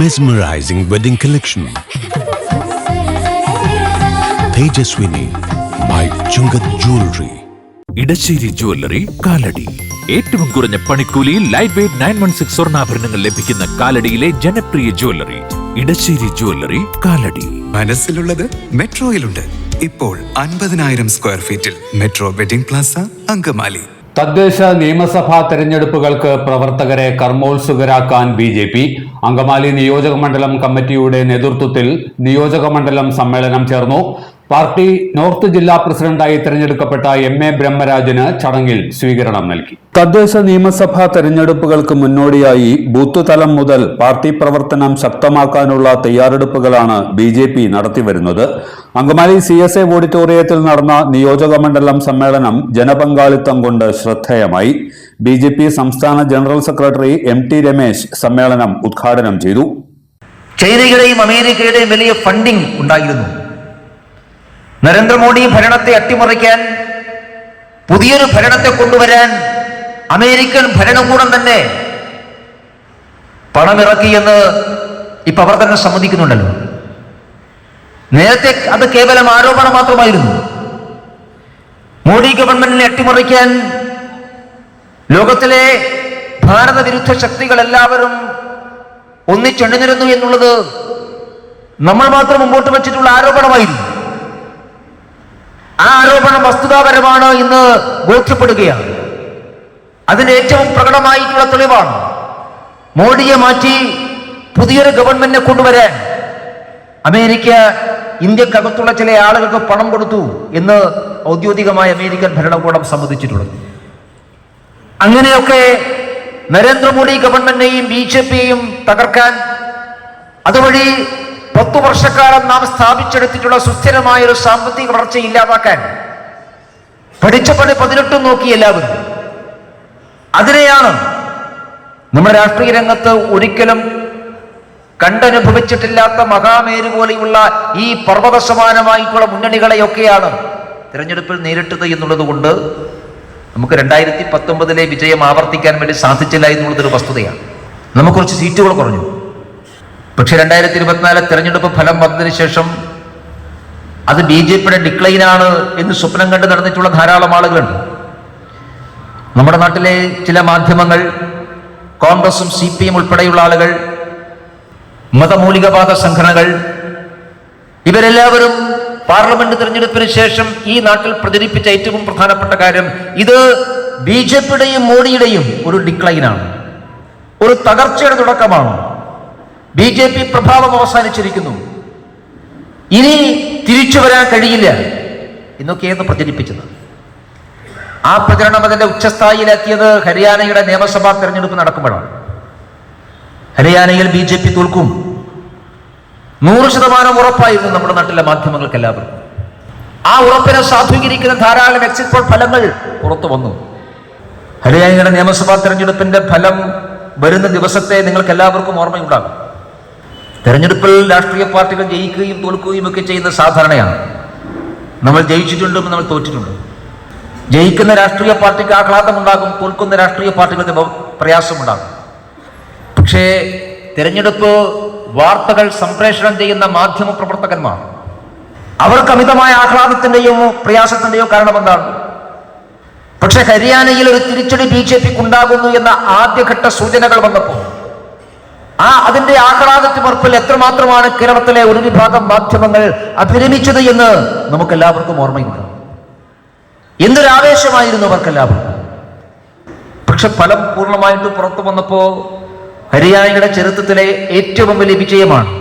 Mesmerizing wedding collection. Tejaswini by Chungat Jewelry. Edassery jewellery Kalady. ഏറ്റവും കുറഞ്ഞ പണിക്കൂലിയിൽ ലൈറ്റ് വെയ്റ്റ് 916 സ്വർണ്ണാഭരണങ്ങൾ ലഭിക്കുന്ന കാലടിയിലെ ജനപ്രിയ ജ്വല്ലറി ഇടശ്ശേരി ജ്വല്ലറി കാലടി. മനസ്സിലുള്ളത് മെട്രോയിലുണ്ട്. ഇപ്പോൾ 50,000 സ്ക്വയർ ഫീറ്റിൽ മെട്രോ വെഡിംഗ് പ്ലാസ അങ്കമാലി. തദ്ദേശ നിയമസഭാ തെരഞ്ഞെടുപ്പുകൾക്ക് പ്രവർത്തകരെ കർമ്മോത്സുകരാക്കാൻ BJP. അങ്കമാലി നിയോജക മണ്ഡലം കമ്മിറ്റിയുടെ നേതൃത്വത്തിൽ നിയോജക മണ്ഡലം സമ്മേളനം ചേർന്നു. പാർട്ടി നോർത്ത് ജില്ലാ പ്രസിഡന്റായി തെരഞ്ഞെടുക്കപ്പെട്ട MA ബ്രഹ്മരാജന് ചടങ്ങിൽ സ്വീകരണം നൽകി. തദ്ദേശ നിയമസഭാ തെരഞ്ഞെടുപ്പുകൾക്ക് മുന്നോടിയായി ബൂത്ത് തലം മുതൽ പാർട്ടി പ്രവർത്തനം ശക്തമാക്കാനുള്ള തയ്യാറെടുപ്പുകളാണ് BJP നടത്തിവരുന്നത്. അങ്കമാലി CSA ഓഡിറ്റോറിയത്തിൽ നടന്ന നിയോജക മണ്ഡലം സമ്മേളനം ജനപങ്കാളിത്തം കൊണ്ട് ശ്രദ്ധേയമായി. BJP സംസ്ഥാന ജനറൽ സെക്രട്ടറി MT രമേശ് സമ്മേളനം ഉദ്ഘാടനം ചെയ്തു. ചൈനയുടെയും അമേരിക്കയുടെയും വലിയ ഫണ്ടിംഗ് ഉണ്ടായിരുന്നു. നരേന്ദ്രമോദി ഭരണത്തെ അട്ടിമറിക്കാൻ, പുതിയൊരു ഭരണത്തെ കൊണ്ടുവരാൻ അമേരിക്കൻ ഭരണകൂടം തന്നെ പണമിറക്കിയെന്ന് ഇപ്പൊ അവർ തന്നെ സമ്മതിക്കുന്നുണ്ടല്ലോ. നേരത്തെ അത് കേവലം ആരോപണം മാത്രമായിരുന്നു. മോഡി ഗവൺമെന്റിനെ അട്ടിമറിക്കാൻ ലോകത്തിലെ ഭാരത വിരുദ്ധ ശക്തികൾ എല്ലാവരും ഒന്നിച്ചെണ്ണിനിരുന്നു എന്നുള്ളത് നമ്മൾ മാത്രം മുമ്പോട്ട് വെച്ചിട്ടുള്ള ആരോപണമായിരുന്നു. ആ ആരോപണം വസ്തുതാപരമാണ് ഇന്ന് ബോധ്യപ്പെടുകയാണ്. അതിന് ഏറ്റവും പ്രകടമായിട്ടുള്ള തെളിവാണ് മോഡിയെ മാറ്റി പുതിയൊരു ഗവൺമെന്റിനെ കൊണ്ടുവരാൻ അമേരിക്ക ഇന്ത്യക്കകത്തുള്ള ചില ആളുകൾക്ക് പണം കൊടുത്തു എന്ന് ഔദ്യോഗികമായ അമേരിക്കൻ ഭരണകൂടം സമ്മതിച്ചിട്ടുള്ളത്. അങ്ങനെയൊക്കെ നരേന്ദ്രമോദി ഗവൺമെന്റിനെയും BJPയെയും തകർക്കാൻ, അതുവഴി 10 വർഷക്കാലം നാം സ്ഥാപിച്ചെടുത്തിട്ടുള്ള സുസ്ഥിരമായ ഒരു സാമ്പത്തിക വളർച്ച ഇല്ലാതാക്കാൻ പഠിച്ച പണി 18 നോക്കി എല്ലാവരും. അതിനെയാണ് നമ്മുടെ രാഷ്ട്രീയ രംഗത്ത് ഒരിക്കലും കണ്ടനുഭവിച്ചിട്ടില്ലാത്ത മഹാമേരു പോലെയുള്ള ഈ പർവ്വത സമാനമായിട്ടുള്ള മുന്നണികളെയൊക്കെയാണ് തിരഞ്ഞെടുപ്പിൽ നേരിട്ടത് എന്നുള്ളത് കൊണ്ട് നമുക്ക് 2019 വിജയം ആവർത്തിക്കാൻ വേണ്ടി സാധിച്ചില്ല എന്നുള്ളതൊരു വസ്തുതയാണ്. നമുക്ക് കുറച്ച് സീറ്റുകൾ കുറഞ്ഞു. പക്ഷെ 2024 തെരഞ്ഞെടുപ്പ് ഫലം വന്നതിന് ശേഷം അത് BJPയുടെ ഡിക്ലൈനാണ് എന്ന് സ്വപ്നം കണ്ട് നടന്നിട്ടുള്ള ധാരാളം ആളുകളുണ്ട്. നമ്മുടെ നാട്ടിലെ ചില മാധ്യമങ്ങൾ, കോൺഗ്രസും CPM ഉൾപ്പെടെയുള്ള ആളുകൾ, മതമൗലികവാദ സംഘടനകൾ, ഇവരെല്ലാവരും പാർലമെന്റ് തെരഞ്ഞെടുപ്പിന് ശേഷം ഈ നാട്ടിൽ പ്രചരിപ്പിച്ച ഏറ്റവും പ്രധാനപ്പെട്ട കാര്യം ഇത് BJPയുടെയും മോഡിയുടെയും ഒരു ഡിക്ലൈനാണ്, ഒരു തകർച്ചയുടെ തുടക്കമാണ്. BJP പ്രഭാവം അവസാനിച്ചിരിക്കുന്നു, ഇനി തിരിച്ചു വരാൻ കഴിയില്ല എന്നൊക്കെയാണ് പ്രചരിപ്പിച്ചത്. ആ പ്രചരണം അതിന്റെ ഉച്ചസ്ഥായിലാക്കിയത് ഹരിയാനയുടെ നിയമസഭാ തെരഞ്ഞെടുപ്പ് നടക്കുമ്പോഴാണ്. ഹരിയാനയിൽ BJP തോൽക്കും 100% ഉറപ്പായിരുന്നു നമ്മുടെ നാട്ടിലെ മാധ്യമങ്ങൾക്ക് എല്ലാവർക്കും. ആ ഉറപ്പിനെ സാധൂകരിക്കുന്ന ധാരാളം എക്സിറ്റ് പോൾ ഫലങ്ങൾ പുറത്തു വന്നു. ഹരിയാനയുടെ നിയമസഭാ തെരഞ്ഞെടുപ്പിന്റെ ഫലം വരുന്ന ദിവസത്തെ നിങ്ങൾക്ക് എല്ലാവർക്കും ഓർമ്മയുണ്ടാകും. തെരഞ്ഞെടുപ്പിൽ രാഷ്ട്രീയ പാർട്ടികൾ ജയിക്കുകയും തോൽക്കുകയും ഒക്കെ ചെയ്യുന്ന സാധാരണയാണ്. നമ്മൾ ജയിച്ചിട്ടുണ്ട്, നമ്മൾ തോറ്റിട്ടുണ്ട്. ജയിക്കുന്ന രാഷ്ട്രീയ പാർട്ടിക്ക് ആഹ്ലാദമുണ്ടാകും, തോൽക്കുന്ന രാഷ്ട്രീയ പാർട്ടികൾക്ക് പ്രയാസമുണ്ടാകും. പക്ഷേ തെരഞ്ഞെടുപ്പ് വാർത്തകൾ സംപ്രേഷണം ചെയ്യുന്ന മാധ്യമ പ്രവർത്തകന്മാർ, അവർക്ക് അമിതമായ ആഹ്ലാദത്തിന്റെയോ പ്രയാസത്തിന്റെയോ കാരണം എന്താണ്? പക്ഷെ ഹരിയാനയിൽ ഒരു തിരിച്ചടി BJPക്ക് ഉണ്ടാകുന്നു എന്ന ആദ്യഘട്ട സൂചനകൾ വന്നപ്പോൾ അതിന്റെ ആഹ്ലാദത്തിമർപ്പിൽ എത്രമാത്രമാണ് കേരളത്തിലെ ഒരു വിഭാഗം മാധ്യമങ്ങൾ അഭിരമിച്ചത് എന്ന് നമുക്കെല്ലാവർക്കും ഓർമ്മയുണ്ട്. എന്തൊരാവേശമായിരുന്നു അവർക്കെല്ലാവർക്കും. പക്ഷെ ഫലം പൂർണ്ണമായിട്ട് പുറത്തു വന്നപ്പോ ഹരിയാനയുടെ ചരിത്രത്തിലെ ഏറ്റവും വലിയ വിജയമാണ്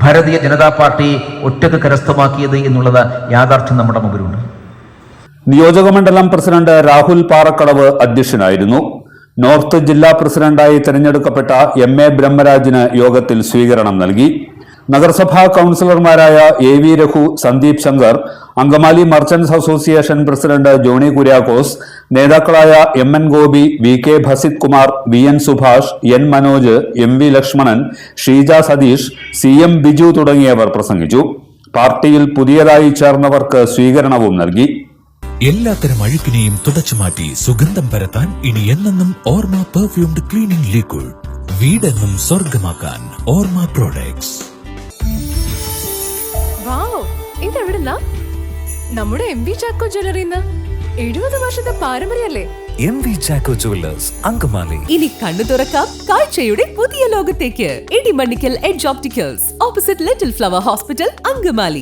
ഭാരതീയ ജനതാ പാർട്ടി ഒറ്റക്ക് കരസ്ഥമാക്കിയത് എന്നുള്ളത് യാഥാർത്ഥ്യം നമ്മുടെ മുമ്പിലുണ്ട്. നിയോജകമണ്ഡലം പ്രസിഡന്റ് രാഹുൽ പാറക്കടവ് അധ്യക്ഷനായിരുന്നു. നോർത്ത് ജില്ലാ പ്രസിഡന്റായി തെരഞ്ഞെടുക്കപ്പെട്ട MA ബ്രഹ്മരാജിന് യോഗത്തിൽ സ്വീകരണം നൽകി. നഗരസഭാ കൌൺസിലർമാരായ AV Raghu, Sandeep Shankar, Angamaly merchants association president Johnny Kuriakose, നേതാക്കളായ MN Gopi, VK Basith Kumar, VN Subhash, N Manoj, MV Lakshmanan, Sheeja Satheesh, CM Biju തുടങ്ങിയവർ പ്രസംഗിച്ചു. പാർട്ടിയിൽ പുതിയതായി ചേർന്നവർക്ക് സ്വീകരണവും നൽകി. എല്ലാത്തരം അഴുക്കിനെയും തുടച്ചു മാറ്റി സുഗന്ധം പരത്താൻ ഇനി എന്നെന്നും ഓർമ്മ പെർഫ്യൂംഡ് ക്ലീനിംഗ് ലിക്വിഡ്. വീടെന്നും സ്വർഗമാക്കാൻ ഓർമ്മ പ്രോഡക്ട്സ്. വാവ്, ഇതെവിടുന്നാ? നമ്മുടെ MV ചാക്കോ ജ്വല്ലറിന്ന് 70 വർഷത്തെ പാരമ്പര്യല്ലേ? MV Chacko jewellers, Angamaly. ഇനി കണ്ണു തുറക്കാം കാഴ്ചയുടെ പുതിയ ലോകത്തേക്ക്. Idimannikkal edge opticals, opposite little flower hospital, Angamaly.